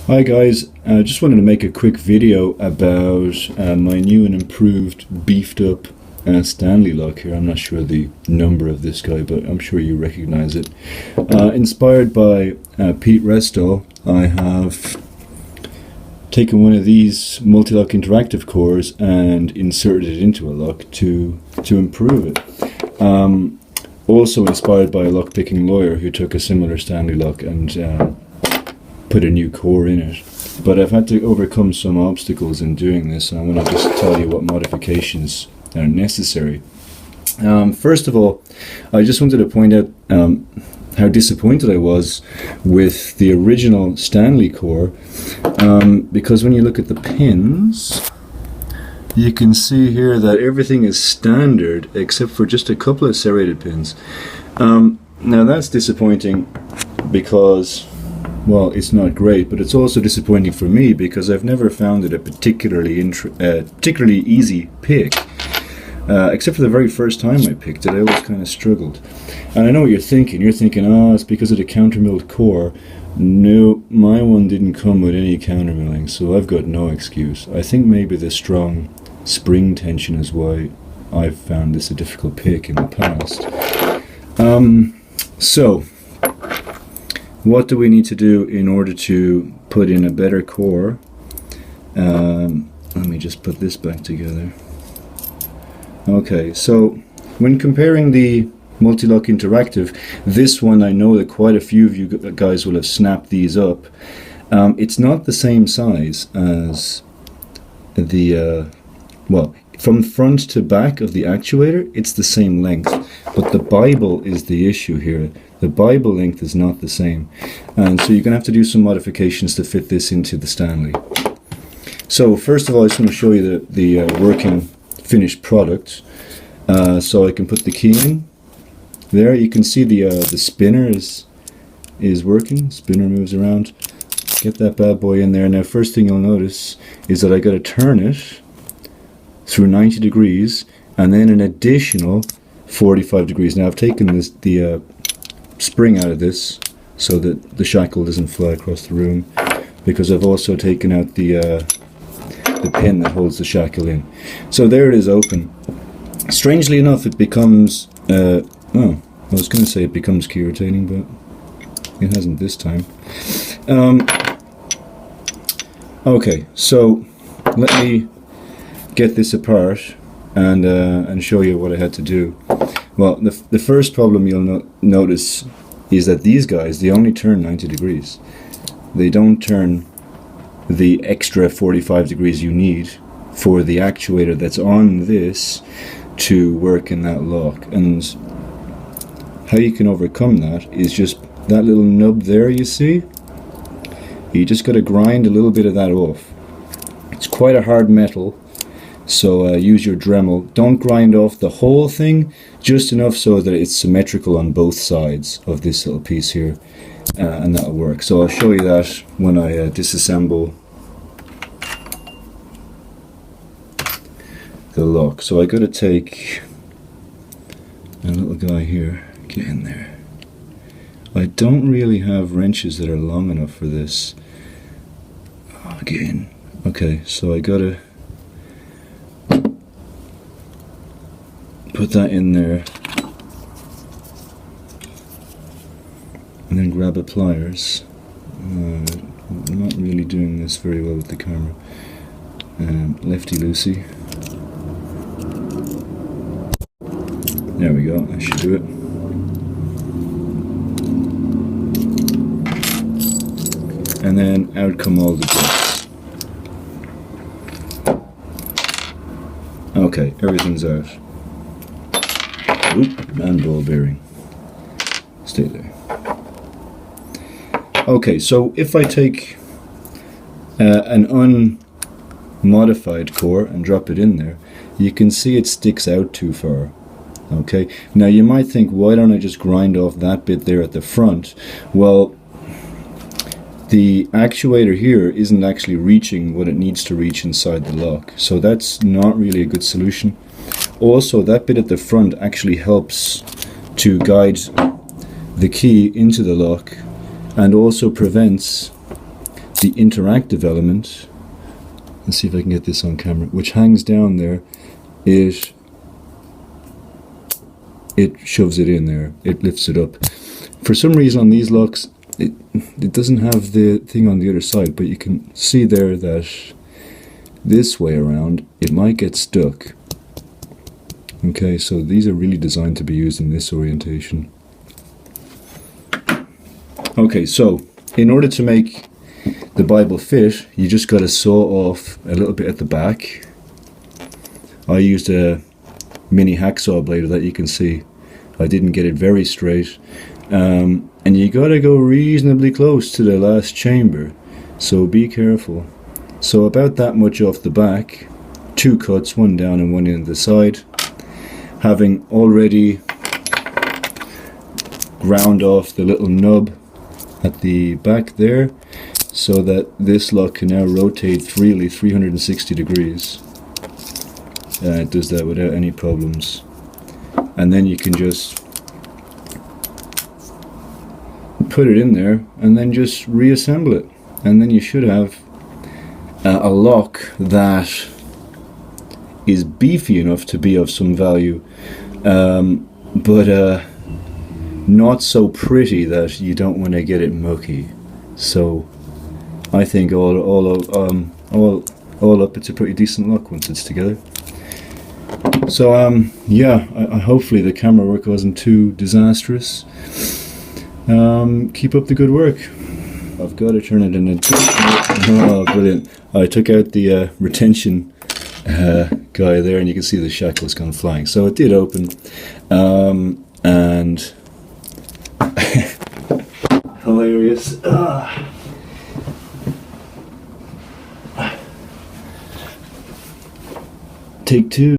Hi guys, I just wanted to make a quick video about my new and improved beefed up Stanley lock here. I'm not sure the number of this guy, but I'm sure you recognize it. Inspired by Pete Restall, I have taken one of these MulTlock interactive cores and inserted it into a lock to improve it. Also inspired by a lock-picking lawyer who took a similar Stanley lock and put a new core in it. But I've had to overcome some obstacles in doing this, and I'm going to just tell you what modifications are necessary. First of all, I just wanted to point out how disappointed I was with the original Stanley core, because when you look at the pins, you can see here that everything is standard except for just a couple of serrated pins. Now that's disappointing because, well, it's not great, but it's also disappointing for me because I've never found it a particularly easy pick. Except for the very first time I picked it, I always kind of struggled. And I know what you're thinking. You're thinking, oh, it's because of the countermilled core. No, my one didn't come with any countermilling, so I've got no excuse. I think maybe the strong spring tension is why I've found this a difficult pick in the past. So, what do we need to do in order to put in a better core? Let me just put this back together. Okay, so when comparing the MulTlock Interactive, this one I know that quite a few of you guys will have snapped these up. It's not the same size as the, well, from front to back of the actuator, it's the same length, but the Bible is the issue here. The Bible length is not the same, and so you're going to have to do some modifications to fit this into the Stanley. So first of all, I just want to show you the working finished product. So I can put the key in. There you can see the spinner is working. Spinner moves around. Get that bad boy in there. Now first thing you'll notice is that I got to turn it through 90 degrees and then an additional 45 degrees. Now I've taken the spring out of this so that the shackle doesn't fly across the room, because I've also taken out the pin that holds the shackle in. So there it is, open. Strangely enough, it becomes oh, I was going to say it becomes key retaining, but it hasn't this time. Okay, so let me get this apart and show you what I had to do. Well, the first problem you'll notice is that these guys, they only turn 90 degrees. They don't turn the extra 45 degrees you need for the actuator that's on this to work in that lock. And how you can overcome that is just that little nub there, you see? You just got to grind a little bit of that off. It's quite a hard metal, so use your Dremel. Don't grind off the whole thing, just enough so that it's symmetrical on both sides of this little piece here, and that'll work. So I'll show you that when I disassemble the lock. So I got to take a little guy here, get in there. I don't really have wrenches that are long enough for this. Again, okay, so I got to put that in there and then grab a pliers. I'm not really doing this very well with the camera. Lefty-loosey. There we go, that should do it. And then out come all the bits. Okay, everything's out. Oop, and ball bearing. Stay there. Okay, so if I take an unmodified core and drop it in there, you can see it sticks out too far. Okay, now you might think, why don't I just grind off that bit there at the front? Well, the actuator here isn't actually reaching what it needs to reach inside the lock, so that's not really a good solution. Also, that bit at the front actually helps to guide the key into the lock and also prevents the interactive element, let's see if I can get this on camera, which hangs down there, it shoves it in there, it lifts it up. For some reason on these locks it doesn't have the thing on the other side, but you can see there that this way around it might get stuck. Okay, so these are really designed to be used in this orientation. Okay, so in order to make the Bible fit, you just got to saw off a little bit at the back. I used a mini hacksaw blade that you can see. I didn't get it very straight. And you got to go reasonably close to the last chamber, so be careful. So about that much off the back, 2 cuts, one down and one in the side. Having already ground off the little nub at the back there, so that this lock can now rotate freely 360 degrees. It does that without any problems. And then you can just put it in there and then just reassemble it, and then you should have a lock that is beefy enough to be of some value, but not so pretty that you don't want to get it mucky. So I think all up it's a pretty decent lock once it's together. So yeah, hopefully the camera work wasn't too disastrous. Keep up the good work. I've got to turn it in. Oh, brilliant. I took out the retention guy there, and you can see the shackle's gone flying. So it did open, and hilarious. Take 2.